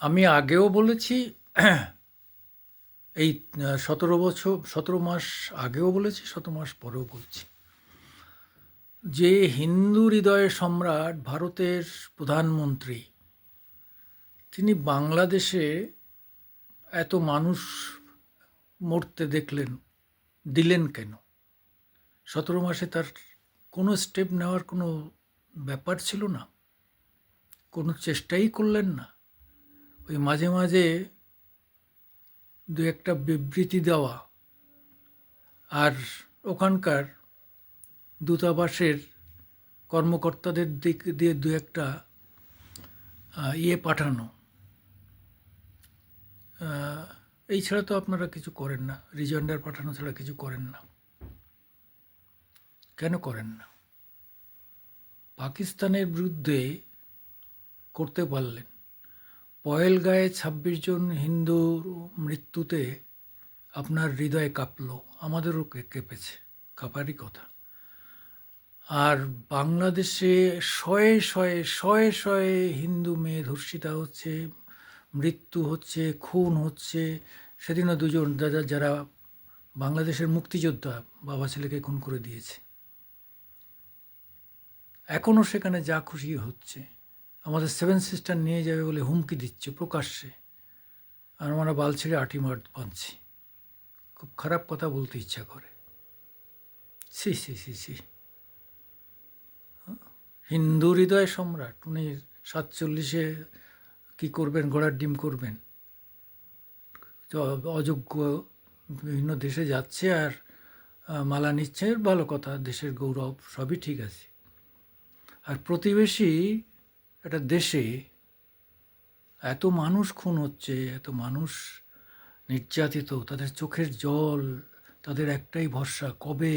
আমি আগেও বলেছি, এই 17 মাস আগেও বলেছি, 17 মাস পরেও বলছি, যে হিন্দু হৃদয়ের সম্রাট ভারতের প্রধানমন্ত্রী, তিনি বাংলাদেশে এত মানুষ মরতে দিলেন কেন? 17 মাসে তার কোনো স্টেপ নেওয়ার কোনো ব্যাপার ছিল না, কোনো চেষ্টাই করলেন না। ওই মাঝে মাঝে দু একটা বিবৃতি দেওয়া, আর ওখানকার দূতাবাসের কর্মকর্তাদের দিক দিয়ে দু একটা পাঠানো, এই ছাড়া তো আপনারা কিছু করেন না। রিজয়েন্ডার পাঠানো ছাড়া কিছু করেন না। কেন করেন না? পাকিস্তানের বিরুদ্ধে করতে পারলেন। পহেলগাঁয়ে 26 জন হিন্দুর মৃত্যুতে আপনার হৃদয় কাঁপলো, আমাদেরও কেঁপেছে, কাঁপারই কথা। আর বাংলাদেশে শয়ে শয়ে শয়ে শয়ে হিন্দু মেয়ে ধর্ষিতা হচ্ছে, মৃত্যু হচ্ছে, খুন হচ্ছে। সেদিনও দুজন যারা বাংলাদেশের মুক্তিযোদ্ধা বাবা ছেলেকে খুন করে দিয়েছে, এখনও সেখানে যা খুশি হচ্ছে। আমাদের 7 সিস্টার নিয়ে যাবে বলে হুমকি দিচ্ছে প্রকাশ্যে, আর আমরা বাল ছেড়ে আটি বাঁধছি। খুব খারাপ কথা বলতে ইচ্ছা করে। সি সি সি সি হিন্দু হৃদয় সম্রাট উনি 47-এ কী করবেন? ঘোড়ার ডিম করবেন? অযোগ্য বিভিন্ন দেশে যাচ্ছে আর মালা নিচ্ছে, ভালো কথা, দেশের গৌরব, সবই ঠিক আছে। আর প্রতিবেশী একটা দেশে এত মানুষ খুন হচ্ছে, এত মানুষ নির্যাতিত, তাদের চোখের জল, তাদের একটাই ভরসা, কবে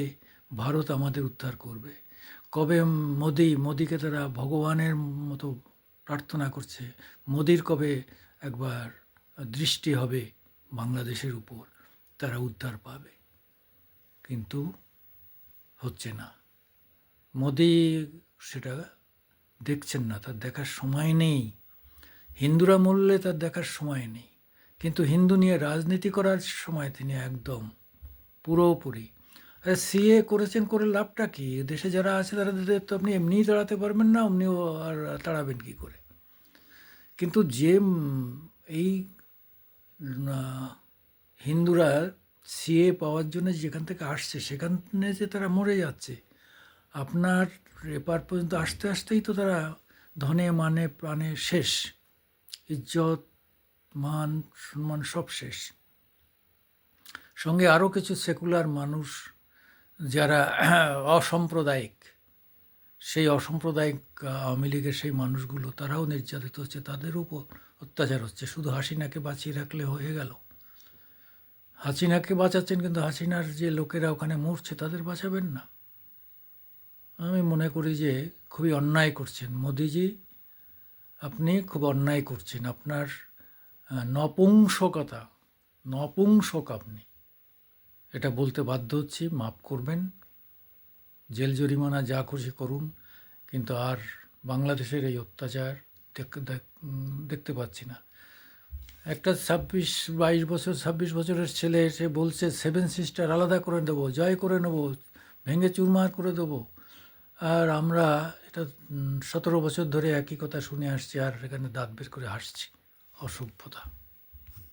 ভারত আমাদের উদ্ধার করবে, কবে মোদিকে তারা ভগবানের মতো প্রার্থনা করছে, মোদির কবে একবার দৃষ্টি হবে বাংলাদেশের উপর, তারা উদ্ধার পাবে। কিন্তু হচ্ছে না। মোদি সেটা দেখছেন না, তার দেখার সময় নেই। হিন্দুরা মরলে তার দেখার সময় নেই, কিন্তু হিন্দু নিয়ে রাজনীতি করার সময় তিনি একদম পুরোপুরি। সিএ করেছেন, করে লাভটা কি? দেশে যারা আছে তাদের তো আপনি এমনিই তাড়াতে পারবেন না, অমনিও আর তাড়াবেন কী করে? কিন্তু যে এই হিন্দুরা সিএ পাওয়ার জন্য যেখান থেকে আসছে, সেখানে যে তারা মরে যাচ্ছে, আপনার এপার পর্যন্ত আসতে আসতেই তো তারা ধনে মানে প্রাণে শেষ, ইজ্জত মান সম্মান সব শেষ। সঙ্গে আরও কিছু সেকুলার মানুষ যারা অসাম্প্রদায়িক, সেই অসাম্প্রদায়িক আওয়ামী লীগের সেই মানুষগুলো, তারাও নির্যাতিত হচ্ছে, তাদের উপর অত্যাচার হচ্ছে। শুধু হাসিনাকে বাঁচিয়ে রাখলে হয়ে গেল? হাসিনাকে বাঁচাচ্ছেন, কিন্তু হাসিনার যে লোকেরা ওখানে মরছে তাদের বাঁচাবেন না। আমি মনে করি যে খুবই অন্যায় করছেন মোদিজি, আপনি খুব অন্যায় করছেন। আপনার নপুংসক আপনি, এটা বলতে বাধ্য হচ্ছি, মাফ করবেন। জেল জরিমানা যা খুশি করুন, কিন্তু আর বাংলাদেশের এই অত্যাচার দেখতে পাচ্ছি না। একটা 26 বছর 26 বছরের ছেলে এসে বলছে 7 সিস্টার আলাদা করে দেবো, জয় করে নেবো, ভেঙে চুরমার করে দেবো। আর আমরা এটা 17 বছর ধরে একই কথা শুনে আসছি, আর এখানে দাঁত বের করে হাসছি। অসভ্যতা।